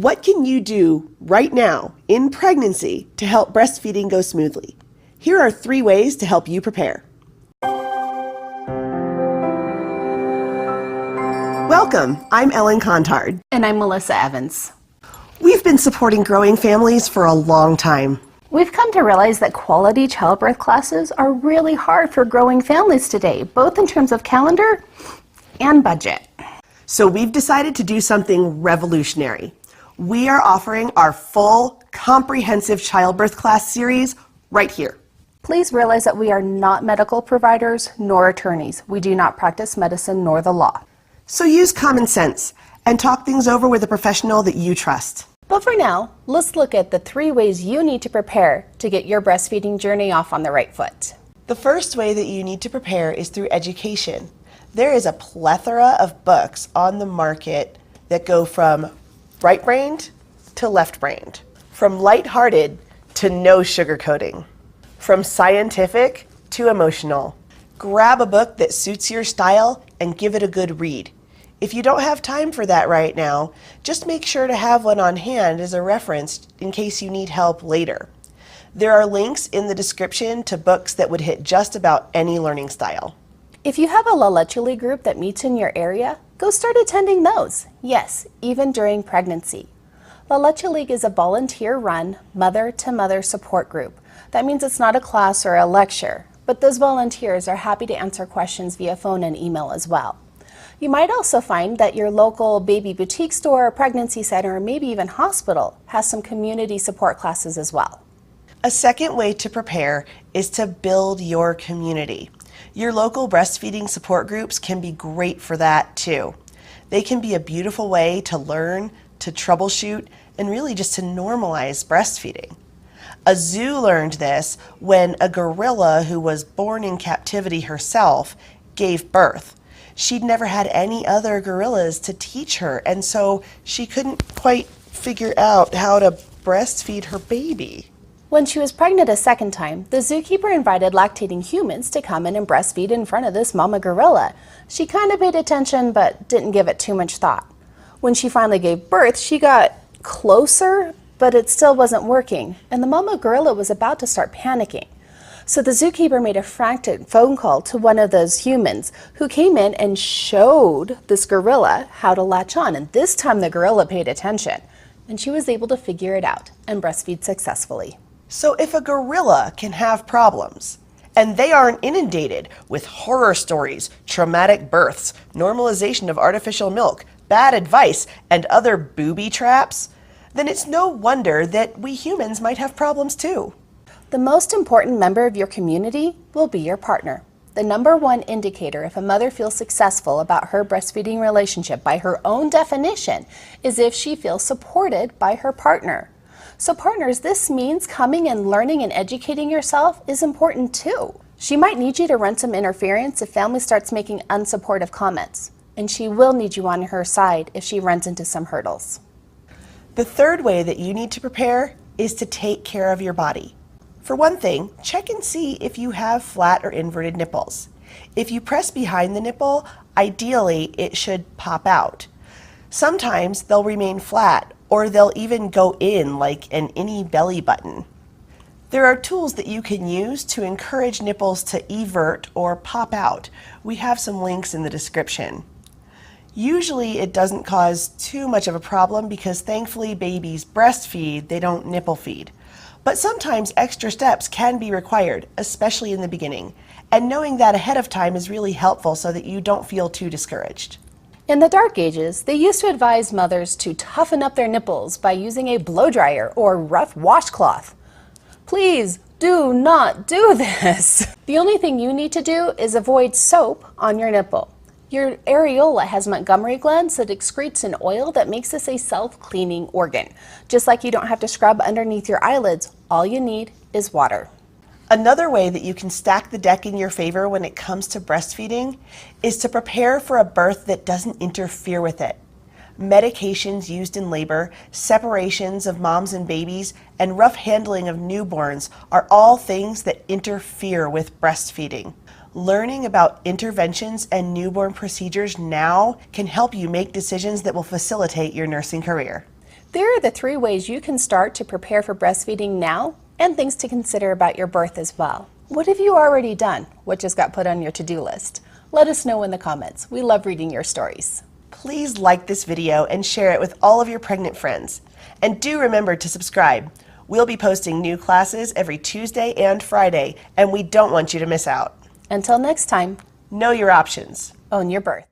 What can you do right now in pregnancy to help breastfeeding go smoothly? Here are 3 ways to help you prepare. Welcome, I'm Ellen Contard. And I'm Melissa Evans. We've been supporting growing families for a long time. We've come to realize that quality childbirth classes are really hard for growing families today, both in terms of calendar and budget. So we've decided to do something revolutionary. We are offering our full, comprehensive childbirth class series right here. Please realize that we are not medical providers nor attorneys. We do not practice medicine nor the law. So use common sense and talk things over with a professional that you trust. But for now, let's look at the 3 ways you need to prepare to get your breastfeeding journey off on the right foot. The first way that you need to prepare is through education. There is a plethora of books on the market that go from right-brained to left-brained, from lighthearted to no sugarcoating, from scientific to emotional. Grab a book that suits your style and give it a good read. If you don't have time for that right now, just make sure to have one on hand as a reference in case you need help later. There are links in the description to books that would hit just about any learning style. If you have a Leche League group that meets in your area, go start attending those. Yes, even during pregnancy. Leche League is a volunteer-run, mother-to-mother support group. That means it's not a class or a lecture, but those volunteers are happy to answer questions via phone and email as well. You might also find that your local baby boutique store, pregnancy center, or maybe even hospital has some community support classes as well. A second way to prepare is to build your community. Your local breastfeeding support groups can be great for that too. They can be a beautiful way to learn, to troubleshoot, and really just to normalize breastfeeding. A zoo learned this when a gorilla who was born in captivity herself gave birth. She'd never had any other gorillas to teach her, and so she couldn't quite figure out how to breastfeed her baby. When she was pregnant a second time, the zookeeper invited lactating humans to come in and breastfeed in front of this mama gorilla. She kind of paid attention but didn't give it too much thought. When she finally gave birth, she got closer, but it still wasn't working, and the mama gorilla was about to start panicking. So the zookeeper made a frantic phone call to one of those humans who came in and showed this gorilla how to latch on. And this time the gorilla paid attention and she was able to figure it out and breastfeed successfully. So if a gorilla can have problems and they aren't inundated with horror stories, traumatic births, normalization of artificial milk, bad advice, and other booby traps, then it's no wonder that we humans might have problems too. The most important member of your community will be your partner. The #1 indicator if a mother feels successful about her breastfeeding relationship by her own definition is if she feels supported by her partner. So partners, this means coming and learning and educating yourself is important too. She might need you to run some interference if family starts making unsupportive comments, and she will need you on her side if she runs into some hurdles. The third way that you need to prepare is to take care of your body. For one thing, check and see if you have flat or inverted nipples. If you press behind the nipple, ideally it should pop out. Sometimes they'll remain flat, or they'll even go in like an innie belly button. There are tools that you can use to encourage nipples to evert or pop out. We have some links in the description. Usually it doesn't cause too much of a problem because thankfully babies breastfeed, they don't nipple feed. But sometimes extra steps can be required, especially in the beginning. And knowing that ahead of time is really helpful so that you don't feel too discouraged. In the dark ages, they used to advise mothers to toughen up their nipples by using a blow dryer or rough washcloth. Please do not do this. The only thing you need to do is avoid soap on your nipple. Your areola has Montgomery glands that excretes an oil that makes this a self-cleaning organ. Just like you don't have to scrub underneath your eyelids, all you need is water. Another way that you can stack the deck in your favor when it comes to breastfeeding is to prepare for a birth that doesn't interfere with it. Medications used in labor, separations of moms and babies, and rough handling of newborns are all things that interfere with breastfeeding. Learning about interventions and newborn procedures now can help you make decisions that will facilitate your nursing career. There are the 3 ways you can start to prepare for breastfeeding now, and things to consider about your birth as well. What have you already done? What just got put on your to-do list? Let us know in the comments. We love reading your stories. Please like this video and share it with all of your pregnant friends. And do remember to subscribe. We'll be posting new classes every Tuesday and Friday, and we don't want you to miss out. Until next time, Know your options. own your birth.